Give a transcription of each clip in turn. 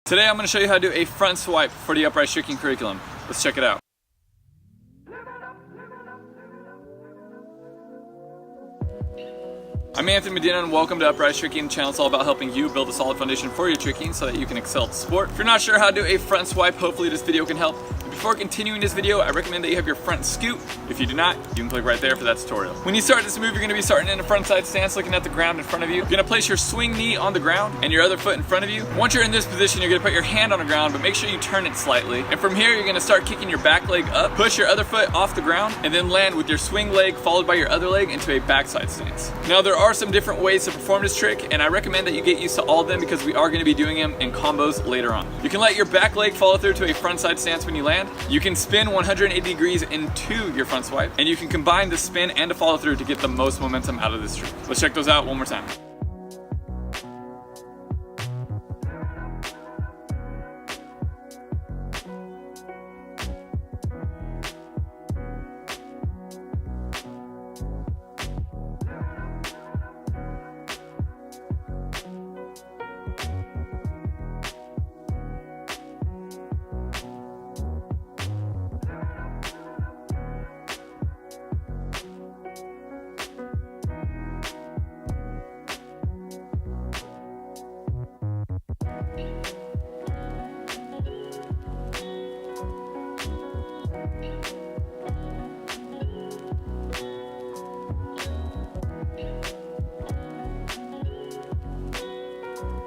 Today I'm going to show you how to do a front swipe for the Upraiz Tricking curriculum. Let's check it out. I'm Anthony Medina and welcome to Upraiz Tricking. The channel is all about helping you build a solid foundation for your tricking so that you can excel at the sport. If you're not sure how to do a front swipe, hopefully this video can help. Before continuing this video, I recommend that you have your front scoot. If you do not, you can click right there for that tutorial. When you start this move, you're going to be starting in a frontside stance, looking at the ground in front of you. You're going to place your swing knee on the ground and your other foot in front of you. Once you're in this position, you're going to put your hand on the ground, but make sure you turn it slightly. And from here, you're going to start kicking your back leg up, push your other foot off the ground, and then land with your swing leg followed by your other leg into a backside stance. Now, there are some different ways to perform this trick, and I recommend that you get used to all of them because we are going to be doing them in combos later on. You can let your back leg follow through to a frontside stance when you land. You can spin 180 degrees into your front swipe, and you can combine the spin and the follow through to get the most momentum out of this trick. Let's check those out one more time.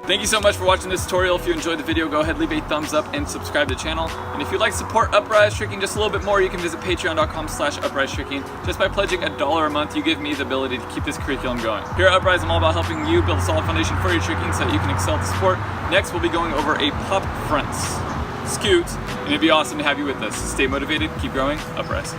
Thank you so much for watching this tutorial. If you enjoyed the video, go ahead, leave a thumbs up and subscribe to the channel. And if you'd like to support Upraiz Tricking just a little bit more, you can visit patreon.com/Upraiz Tricking. Just by pledging $1 a month, you give me the ability to keep this curriculum going. Here at Upraiz, I'm all about helping you build a solid foundation for your tricking so that you can excel at the sport. Next, we'll be going over a pop fronts, scoots, and it'd be awesome to have you with us. Stay motivated, keep growing, Upraiz.